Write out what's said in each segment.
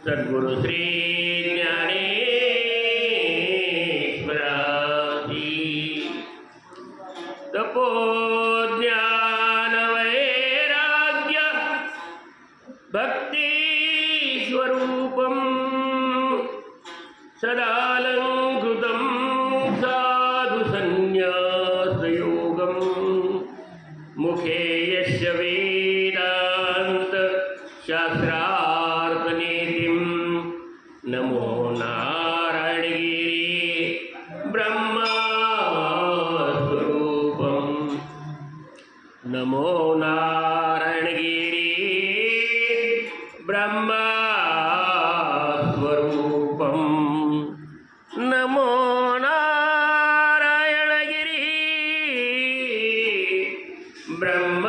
सद्गुरु श्री ज्ञानेश्वराजी तपो ज्ञान वैराग्य भक्ति स्वरूपम सदालंकृतं साधु संन्यास योगम मुखे यस्य वेदांत शास्त्रार्थ नीतिं नमो नारायणगिरी ब्रह्मस्वरूपं नमो नारायणगिरी ब्रह्मस्वरूपं नमो नारायणगिरी ब्रह्म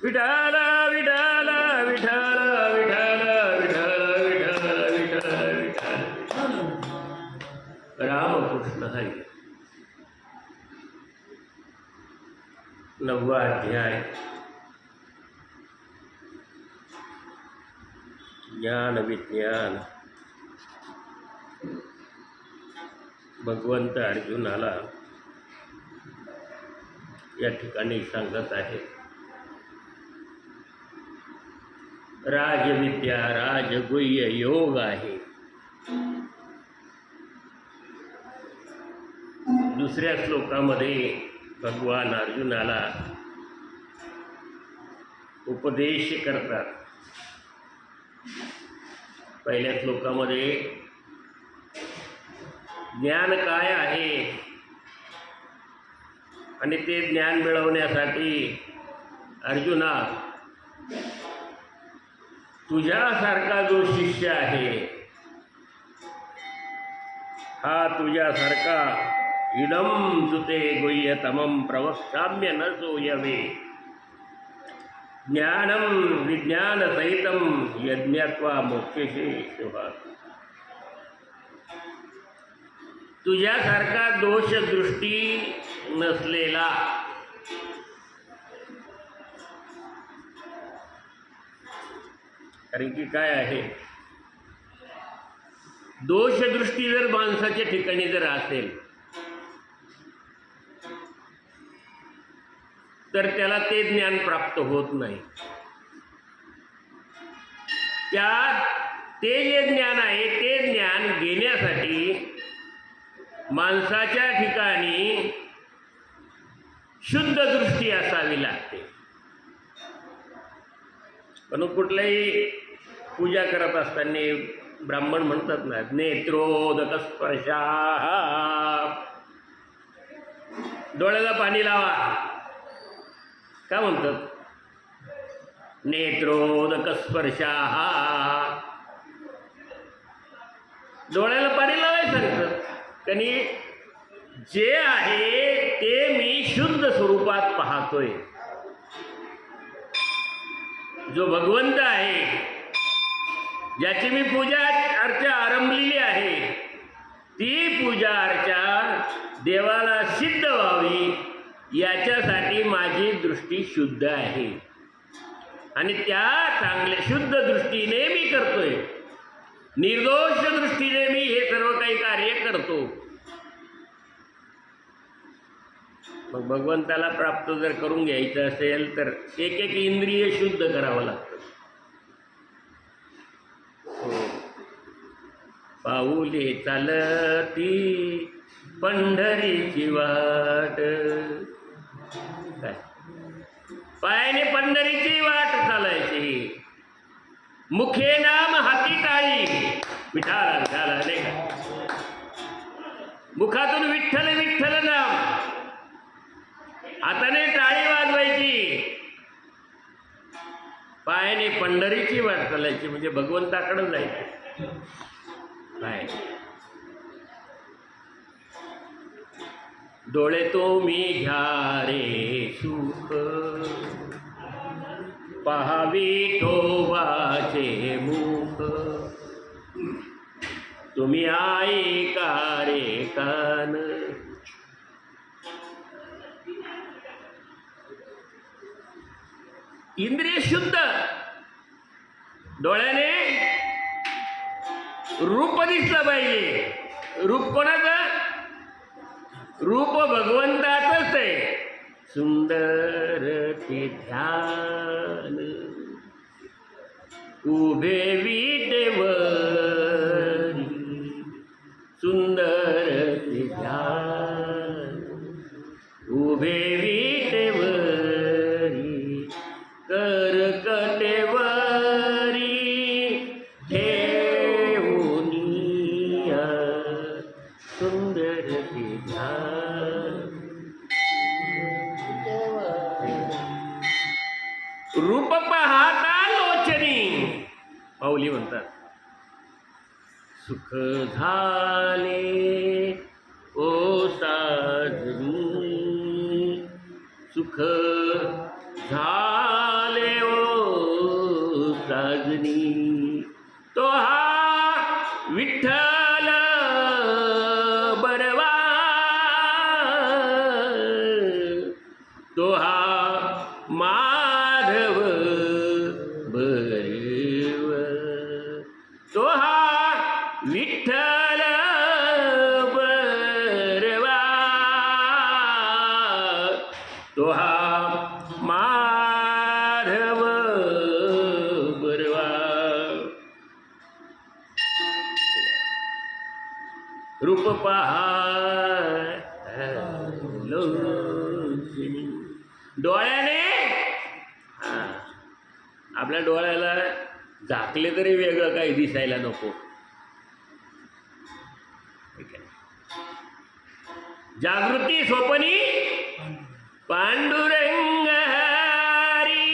विठाला विठाला विठाला विठाला विठाला विठाला विठाला विठाला रामकृष्ण हरी. 9वा अध्याय ज्ञान विज्ञान. भगवंत अर्जुनाला या ठिकाणी सांगत आहे, राजविद्या राजगुह्य योग आहे. दुसऱ्या श्लोकामध्ये भगवान अर्जुनाला उपदेश करतात. पहिल्या श्लोकामध्ये ज्ञान काय आहे आणि ते ज्ञान मिळवण्यासाठी अर्जुना तुझ्यासारखा जो शिष्य आहे हा तुझ्यासारखा इदं तुते गुह्यतमं प्रवक्ष्याम्य न सूयवे ज्ञानं विज्ञानसहितं यज्ञत्वा मोक्षेषे शुभात्. तुझ्यासारखा दोषदृष्टी नसलेला कारण की काय आहे, दोषदृष्टी जर माणसाच्या ठिकाणी जर असेल तर त्याला ते ज्ञान प्राप्त होत नाही. ते जे ज्ञान आहे ते ज्ञान घेण्यासाठी माणसाच्या ठिकाणी शुद्ध दृष्टी असावी लागते. पण कुठल्याही पूजा करत असताना ब्राह्मण म्हणतात ना, नेत्रोदक स्पर्शा, डोळ्याला पाणी लावा. का म्हणतात नेत्रोदक स्पर्शा, डोळ्याला पाणी लावायला सांगतात. आणि जे आहे ते मी शुद्ध स्वरूपात पाहतोय. जो भगवंत आहे, ज्याची मी पूजा अर्चा आरंभलेली आहे, ती पूजा अर्चा देवाला सिद्ध व्हावी याच्यासाठी माझी दृष्टी शुद्ध आहे आणि त्या चांगल्या शुद्ध दृष्टीने मी करतोय. निर्दोष दृष्टीने मी हे सर्व काही कार्य करतो. मग भगवंताला प्राप्त जर करून घ्यायचं असेल तर एक एक इंद्रिय शुद्ध करावं लागतं. पाऊले चालती पंढरीची वाट, काय पायाने पंढरीची वाट चालायची, मुखे नाम हाती टाळी. विठाला विठाला नाही का, मुखातून विठ्ठल विठ्ठल नाम, हाताने टाळी वाजवायची, पायाने पंढरीची वाट चालायची, म्हणजे भगवंताकडे जायचं. काय डोळे तो मी घ्या रे सुख, पहावी ठोबाचे मुख, तुम्ही ऐका रे कान. इंद्रिय शुद्ध. डोळ्याने रूप दिसलं पाहिजे. रूप कोणाचं? रूप भगवंताचंच आहे. सुंदर ते ध्यान उभे विटेवर, सुंदर ते ध्यान उभे विटेवरी, करकटेवरी ठेवूनिया, सुंदर ते ध्यान. रूप पाहता लोचनी, माऊली म्हणतात, सुख झाले ओ साजनी, सुख झाले ओ साजनी, तो हा विठ्ठल बरवा, तो हा माधव बरव, तो हा विठ्ठल बरवा, तो हा माधव बरवा. रूप पहा लोचनी. डोळ्याने आपल्या डोळ्याला झाकले तरी वेगळं काही दिसायला नको. जागृती स्वप्नी पांडुरंग हरी,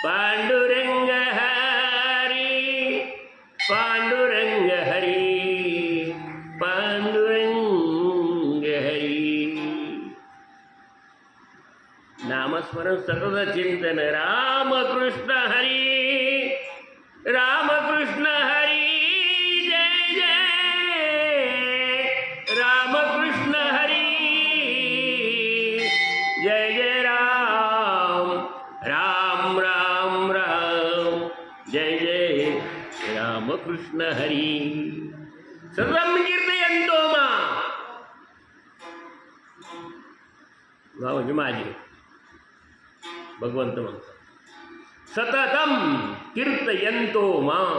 पांडुरंग हरी, पांडुरंग हरी, पांडुरंग हरी. नामस्मरण सतत चिंतन रामकृष्ण हरी, रामकृष्ण हरी, जय जय रामकृष्ण हरी, जय जय राम, राम राम राम, जय जय रामकृष्ण हरी. सततम कीर्तयन्तो मां, म्हणजे माझे भगवंत म्हणतात, सततम कीर्तयन्तो मां.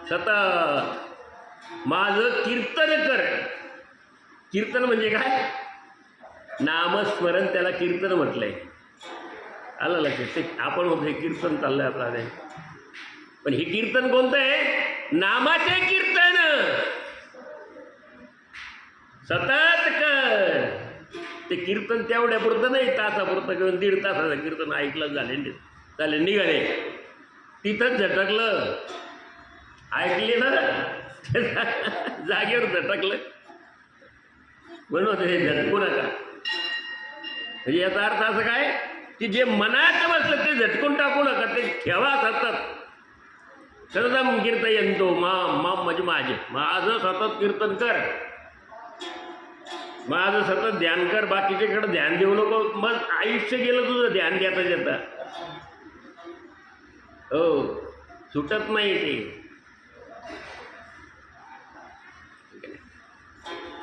सतत माझं कीर्तन कर. कीर्तन म्हणजे काय? नामस्मरण, त्याला कीर्तन म्हटलंय. आलं लक्षात? ते आपण म्हणतो कीर्तन चाललंय आपल्याला, पण हे कीर्तन कोणतं आहे? नामाचे कीर्तन. सतत कर. ते कीर्तन तेवढ्यापुरतं नाही, तासापुरतं किंवा 1.5 तासाचं कीर्तन ऐकलं झाले निघाले, तिथंच झटकलं. ऐकले ना, जागेवर झटकलं म्हणून हे झटकू नका. म्हणजे याचा अर्थ असं काय की जे मनात बसलं ते झटकून टाकू नका, ते ठेवा सतत. सततम कीर्तयन्तो मां, मां म्हणजे माझे, माझं सतत कीर्तन कर, माझं सतत ध्यान कर. बाकीच्याकडे ध्यान देऊ नको, मग आयुष्य गेलं तुझं ध्यान देता देता. हो, सुटत नाही ते.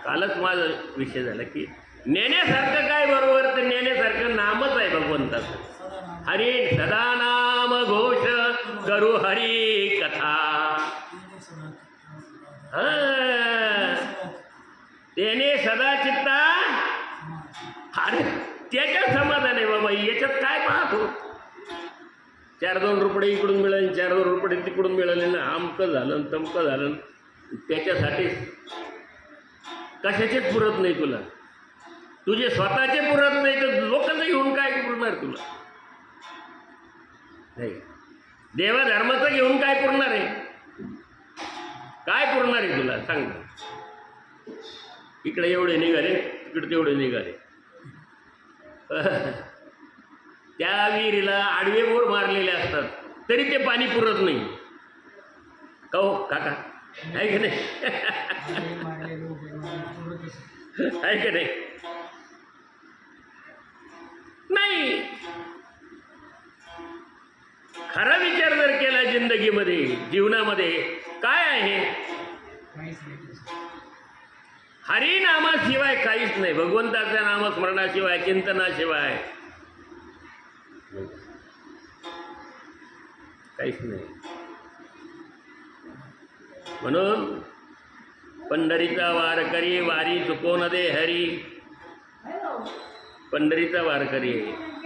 कालच माझा विषय झाला की नेण्यासारखं काय बरोबर, तर नेण्यासारखं नामच आहे भगवंताचं. हरी सदा नाम घोष करू हरी कथा, त्याने सदा चित्ता. अरे त्याच्यात समाधान आहे बाबा, याच्यात काय पाहतो. 4-2 रुपये इकडून मिळाले, 4-2 रुपये तिकडून मिळाले ना, आमकं झालं तमकं झालं. त्याच्यासाठी कशाचेच पुरत नाही तुला. तुझे स्वतःचे पुरत नाही तर लोकांचं घेऊन काय पुरणार तुला? नाही, देवधर्माचं घेऊन काय पुरणार आहे? काय पुरणार आहे तुला सांग. इकडे एवढे निघाले, तिकडे तेवढे निघाले. त्या विहिरीला आडवे बोर मारलेले असतात तरी ते पाणी पुरत नाही. का हो काका, आहे की नाही? आहे की नाही? नाही. खरा विचार जर केला जिंदगीमध्ये, जीवनामध्ये काय आहे, हरिनामाशिवाय काहीच नाही. भगवंताच्या नामस्मरणाशिवाय, चिंतनाशिवाय काहीच नाही. म्हणून पंढरीचा वारकरी वारी चुकवून दे हरी. पंढरीचा वारकरी आहे.